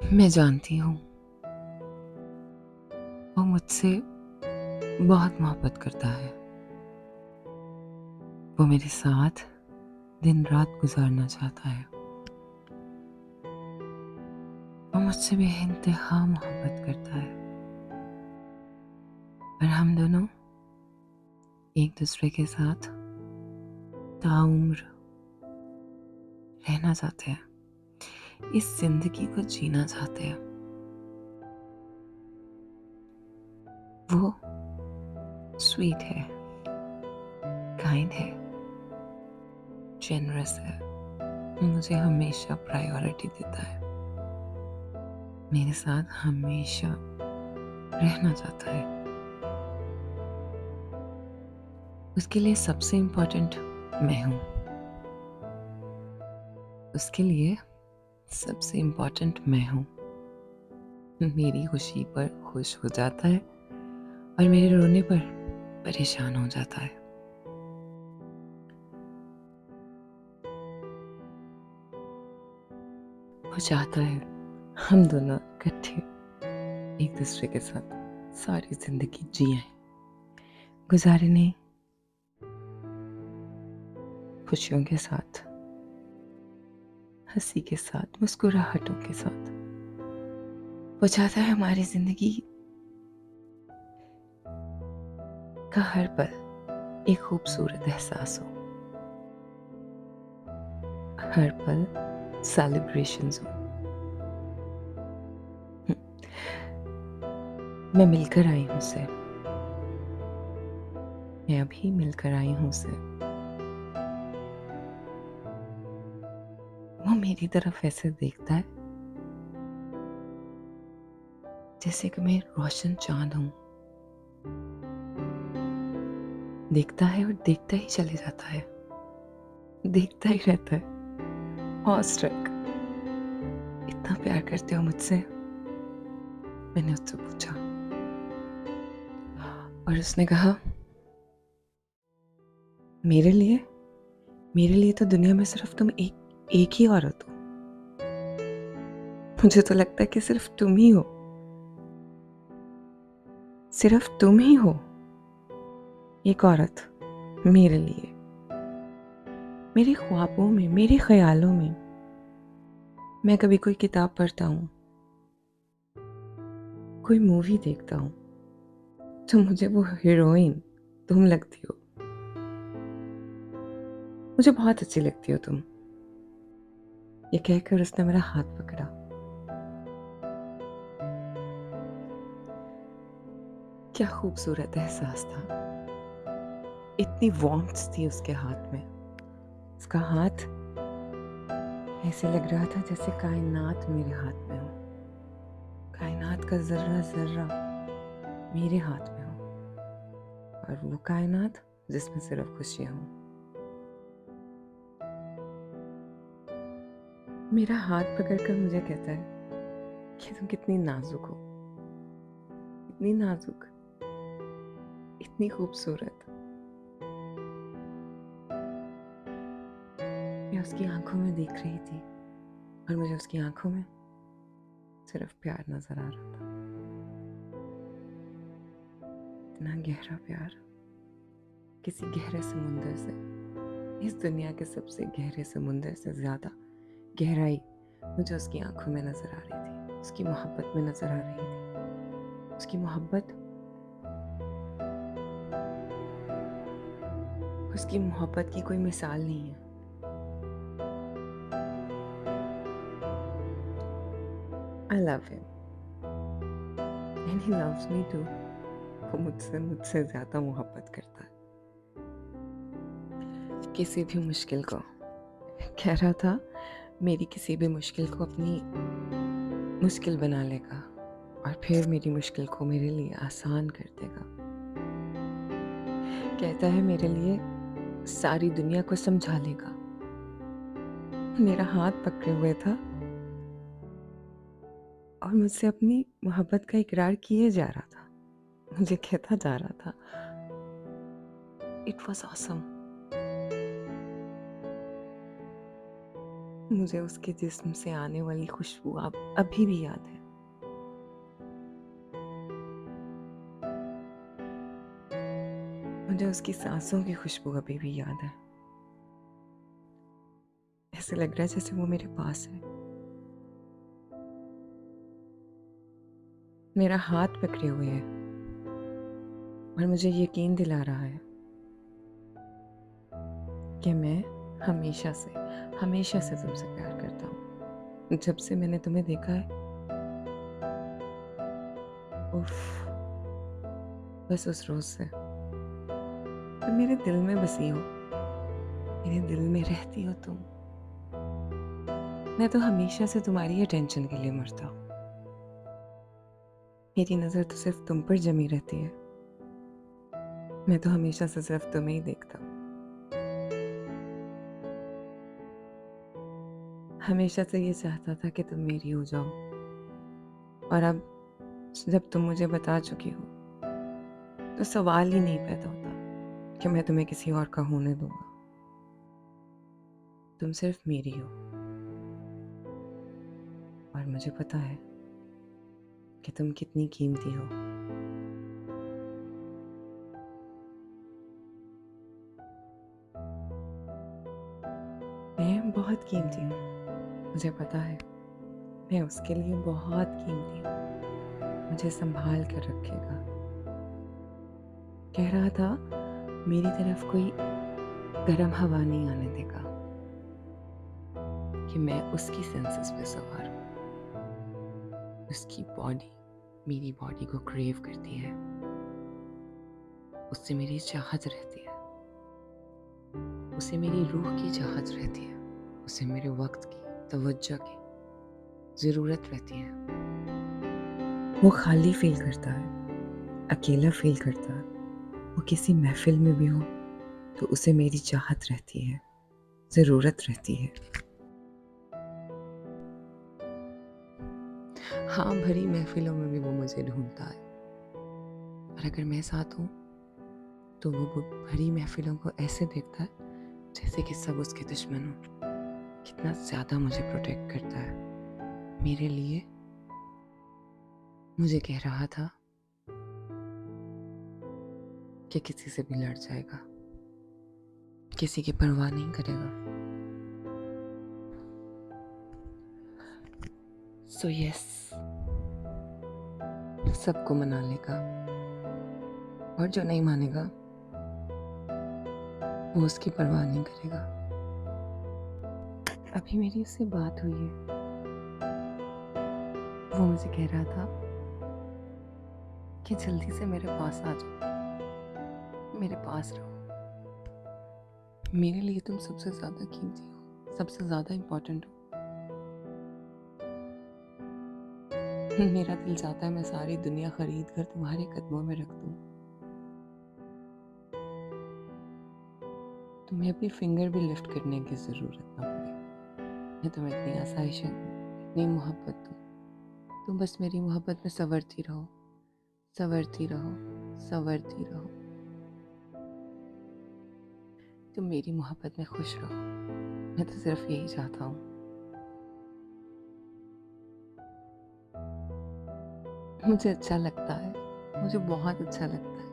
मैं जानती हूँ वो मुझसे बहुत मोहब्बत करता है। वो मेरे साथ दिन रात गुजारना चाहता है। वो मुझसे बेइंतहा मोहब्बत करता है और हम दोनों एक दूसरे के साथ ताउम्र रहना चाहते हैं, इस जिंदगी को जीना चाहते हैं। वो स्वीट है, काइंड है, जेनरस है, मुझे हमेशा प्रायोरिटी देता है, मेरे साथ हमेशा रहना चाहता है। उसके लिए सबसे इम्पोर्टेंट मैं हूँ। उसके लिए सबसे इम्पोर्टेंट मैं हूँ। मेरी खुशी पर खुश हो जाता है और मेरे रोने पर परेशान हो जाता है। वो चाहता है हम दोनों इकट्ठे एक दूसरे के साथ सारी जिंदगी जिए, गुजारे नहीं, खुशियों के साथ, हंसी के साथ, मुस्कुराहटों के साथ। वो चाहता है हमारी जिंदगी का हर पल एक खूबसूरत एहसास हो, हर पल सेलिब्रेशंस हो। मैं मिलकर आई हूं उससे, मैं अभी मिलकर आई हूं उससे। वो मेरी तरफ ऐसे देखता है जैसे कि मैं रोशन चांद हूं। देखता है और देखता ही चले जाता है, देखता ही रहता है। ऑस्ट्रक, इतना प्यार करते हो मुझसे? मैंने उससे पूछा और उसने कहा, मेरे लिए तो दुनिया में सिर्फ तुम एक ही औरत हो। मुझे तो लगता है कि सिर्फ तुम ही हो, सिर्फ तुम ही हो एक औरत मेरे लिए। मेरे ख्वाबों में, मेरे ख्यालों में मैं कभी कोई किताब पढ़ता हूँ, कोई मूवी देखता हूँ, तो मुझे वो हीरोइन तुम लगती हो। मुझे बहुत अच्छी लगती हो तुम। ये कहकर उसने मेरा हाथ पकड़ा। क्या खूबसूरत एहसास था। इतनी वार्मथ थी उसके हाथ में। उसका हाथ ऐसे लग रहा था जैसे कायनात मेरे हाथ में हो, कायनात का जर्रा जर्रा मेरे हाथ में हो, और वो कायनात जिसमें सिर्फ खुशियां हो। मेरा हाथ पकड़कर मुझे कहता है कि तुम कितनी नाजुक हो, इतनी नाजुक, इतनी खूबसूरत। मैं उसकी आंखों में देख रही थी और मुझे उसकी आंखों में सिर्फ प्यार नजर आ रहा था। इतना गहरा प्यार, किसी गहरे समुंदर से, इस दुनिया के सबसे गहरे समुंदर से ज्यादा गहराई मुझे उसकी आंखों में नजर आ रही थी, उसकी मोहब्बत में नजर आ रही थी। उसकी मोहब्बत की कोई मिसाल नहीं है। I love him and he loves me too. वो मुझसे ज्यादा मोहब्बत करता है। किसी भी मुश्किल को, कह रहा था मेरी किसी भी मुश्किल को अपनी मुश्किल बना लेगा और फिर मेरी मुश्किल को मेरे लिए आसान कर देगा। कहता है मेरे लिए सारी दुनिया को समझा लेगा। मेरा हाथ पकड़े हुए था और मुझसे अपनी मोहब्बत का इकरार किए जा रहा था, मुझे कहता जा रहा था। It was awesome. मुझे उसके जिस्म से आने वाली खुशबू अब अभी भी याद है। मुझे उसकी सांसों की खुशबू अभी भी याद है। ऐसे लग रहा है जैसे वो मेरे पास है, मेरा हाथ पकड़े हुए है और मुझे यकीन दिला रहा है कि मैं हमेशा से तुमसे प्यार करता हूँ। जब से मैंने तुम्हें देखा है, उफ, बस उस रोज से तुम मेरे दिल में बसी हो, मेरे दिल में रहती हो तुम। मैं तो हमेशा से तुम्हारी अटेंशन के लिए मरता हूँ। मेरी नजर तो सिर्फ तुम पर जमी रहती है। मैं तो हमेशा से सिर्फ तुम्हें ही देखता हूँ। हमेशा से ये चाहता था कि तुम मेरी हो जाओ, और अब जब तुम मुझे बता चुकी हो तो सवाल ही नहीं पैदा होता कि मैं तुम्हें किसी और का होने दूंगा। तुम सिर्फ मेरी हो, और मुझे पता है कि तुम कितनी कीमती हो। मैं बहुत कीमती हूँ, मुझे पता है। मैं उसके लिए बहुत कीमती हूँ। मुझे संभाल कर रखेगा। कह रहा था मेरी तरफ कोई गर्म हवा नहीं आने देगा, कि मैं उसकी सेंसेस पे सवार हूँ। उसकी बॉडी मेरी बॉडी को क्रेव करती है, उससे मेरी चाहत रहती है, उसे मेरी रूह की चाहत रहती है, उसे मेरे वक्त की तवज्जो की ज़रूरत रहती है। वो खाली फील करता है, अकेला फील करता है। वो किसी महफिल में भी हो तो उसे मेरी चाहत रहती है, ज़रूरत रहती है। हाँ, भरी महफिलों में भी वो मुझे ढूंढता है, और अगर मैं साथ हूँ तो वो भरी महफिलों को ऐसे देखता है जैसे कि सब उसके दुश्मन हो। कितना ज़्यादा मुझे प्रोटेक्ट करता है मेरे लिए। मुझे कह रहा था कि किसी से भी लड़ जाएगा, किसी की परवाह नहीं करेगा। सो यस, सबको मना लेगा, और जो नहीं मानेगा वो उसकी परवाह नहीं करेगा। अभी मेरी उससे बात हुई है। वो मुझे कह रहा था कि जल्दी से मेरे पास आ जाओ, मेरे पास रहो। मेरे लिए तुम सबसे ज़्यादा कीमती हो, सबसे ज़्यादा इम्पोर्टेंट हो। मेरा दिल चाहता है मैं सारी दुनिया खरीद कर तुम्हारे कदमों में रख दूं। तुम्हें अपनी फिंगर भी लिफ्ट करने की ज़रूरत ना पड़े। मैं तुम्हें इतनी आसाइश इतनी मोहब्बत दूं। तुम बस मेरी मोहब्बत में संवरती रहो, संवरती रहो, संवरती रहो। तुम मेरी मोहब्बत में खुश रहो। मैं तो सिर्फ यही चाहता हूँ। मुझे अच्छा लगता है, मुझे बहुत अच्छा लगता है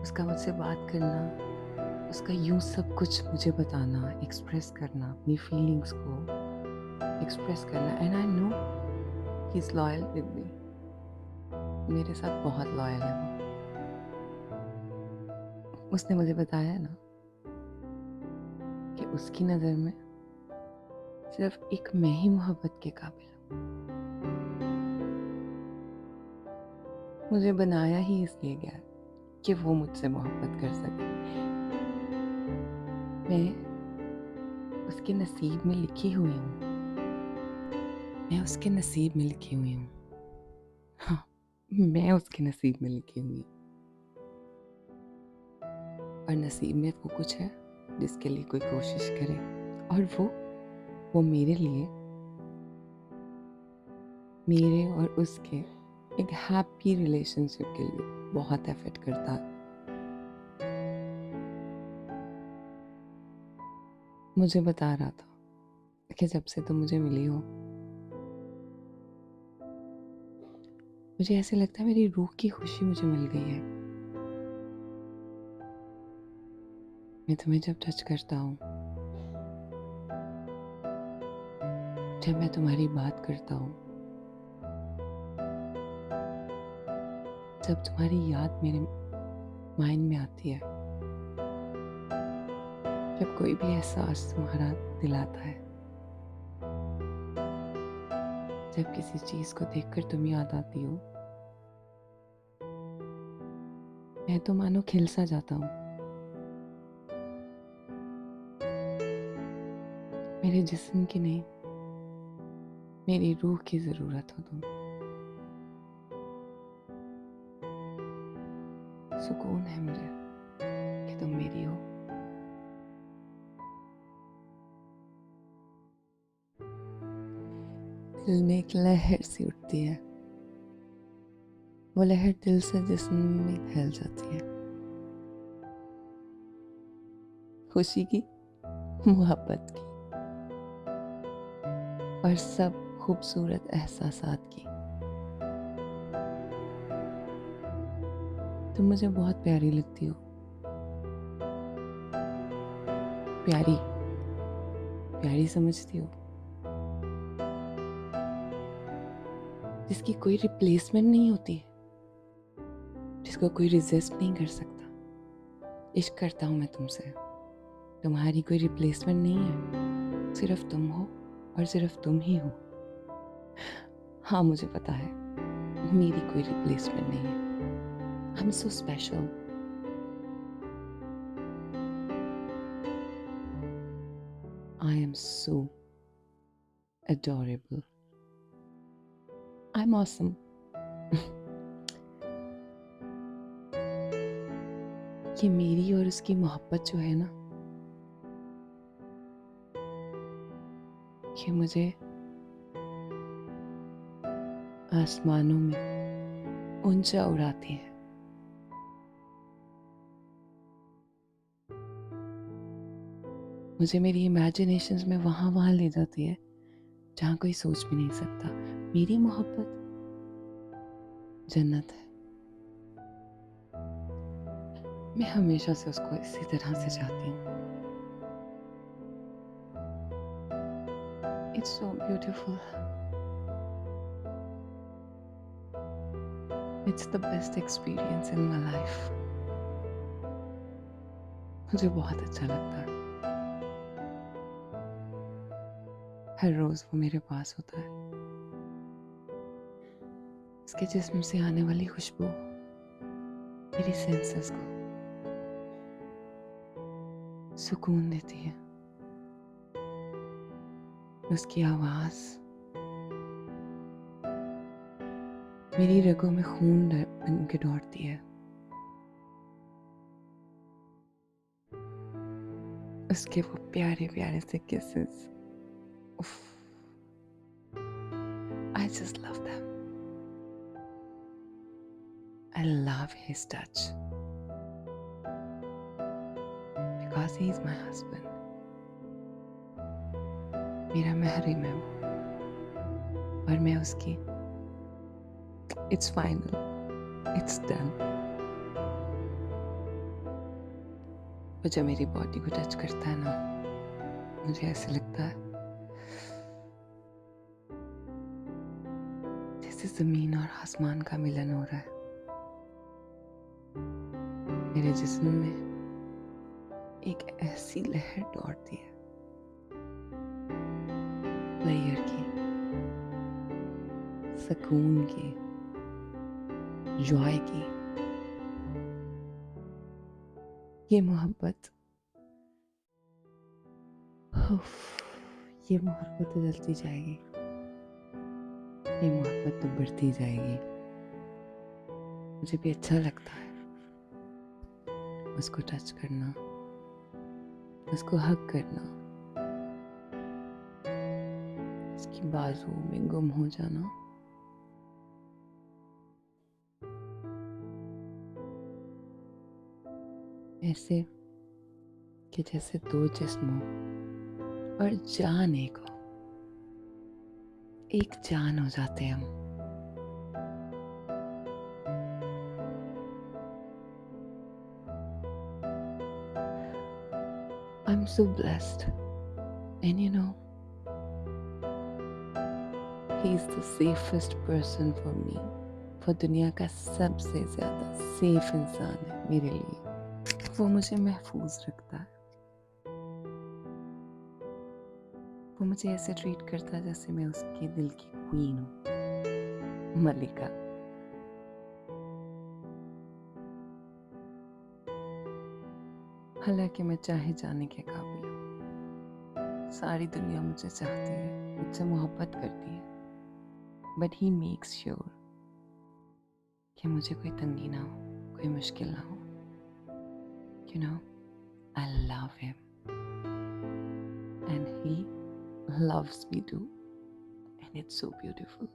उसका मुझसे बात करना, उसका यूं सब कुछ मुझे बताना, एक्सप्रेस करना, अपनी फीलिंग्स को एक्सप्रेस करना। And I know he is loyal with me. मेरे साथ बहुत लॉयल है वो। उसने मुझे बताया ना कि उसकी नज़र में सिर्फ एक मैं ही मोहब्बत के काबिल हूँ। मुझे बनाया ही इसलिए गया कि वो मुझसे मोहब्बत कर सके। मैं उसके नसीब में लिखी हुई हूँ। मैं उसके नसीब में लिखी हुई हूँ। हाँ, मैं उसके नसीब में लिखी हुई हूँ। और नसीब में वो कुछ है जिसके लिए कोई कोशिश करे, और वो मेरे लिए, मेरे और उसके एक हैप्पी रिलेशनशिप के लिए बहुत एफर्ट करता है। मुझे बता रहा था कि जब से तुम मुझे मिली हो, मुझे ऐसे लगता है मेरी रूह की खुशी मुझे मिल गई है। मैं तुम्हें जब टच करता हूँ, जब मैं तुम्हारी बात करता हूँ, जब तुम्हारी याद मेरे माइंड में आती है, जब कोई भी एहसास तुम्हारा दिल आता है, जब किसी चीज को देखकर तुम याद आती हो, मैं तो मानो खिल सा जाता हूँ। मेरे जिस्म की नहीं, मेरी रूह की जरूरत हो तुम। सुकून है मुझे कि तुम मेरी हो। दिल में एक लहर सी उठती है, वो लहर दिल से जिस्म में फैल जाती है। खुशी की, मोहब्बत की और सब खूबसूरत एहसासात की। तुम मुझे बहुत प्यारी लगती हो। प्यारी, प्यारी समझती हो, जिसकी कोई रिप्लेसमेंट नहीं होती, जिसको कोई रिजिस्ट नहीं कर सकता। इश्क करता हूँ मैं तुमसे, तुम्हारी कोई रिप्लेसमेंट नहीं है। सिर्फ तुम हो और सिर्फ तुम ही हो। हाँ, मुझे पता है मेरी कोई रिप्लेसमेंट नहीं है। I'm so special. I am so adorable. I'm awesome. ये मेरी और उसकी मोहब्बत जो है ना, ये मुझे आसमानों में ऊंचा उड़ाती है। मुझे मेरी इमेजिनेशंस में वहां ले जाती है जहाँ कोई सोच भी नहीं सकता। मेरी मोहब्बत जन्नत है। मैं हमेशा से उसको इसी तरह से चाहती हूँ। It's so beautiful. It's the best experience in my life. मुझे बहुत अच्छा लगता है। हर रोज वो मेरे पास होता है। उसके जिस्म से आने वाली खुशबू मेरी सेंसेस को सुकून देती है। उसकी आवाज मेरी रगों में खून बन के दौड़ती है। उसके वो प्यारे प्यारे से kisses, I just love them. I love his touch because he is my husband. मेरा महरम है वो और मैं उसकी। It's final. It's done. वो जब मेरी बॉडी को टच करता है ना, मुझे ऐसे लगता है जैसे जमीन और आसमान का मिलन हो रहा है। मेरे जिस्म में एक ऐसी लहर दौड़ती है, प्लेयर की, सुकून की, जॉय की। ये मोहब्बत, ये मोहब्बत तो जलती जाएगी, ये मोहब्बत तो बढ़ती जाएगी। मुझे भी अच्छा लगता है उसको टच करना, उसको हग करना, उसकी बाजू में गुम हो जाना। ऐसे कि जैसे दो जिस्म हो और जाने को एक जान हो जाते हम। I'm so blessed. And you know, he's the safest person for me. वो दुनिया का सबसे ज़्यादा सेफ इंसान है मेरे लिए। वो मुझे महफूज रखता है। वो मुझे ऐसे ट्रीट करता है जैसे मैं उसके दिल की क्वीन हूँ, मलिका। हालांकि मैं चाहे जाने के काबिल हूँ, सारी दुनिया मुझे चाहती है, मुझसे मोहब्बत करती है, बट ही मेक्स श्योर कि मुझे कोई तंगी ना हो, कोई मुश्किल ना हो। You know, I love him and he loves me too, and it's so beautiful.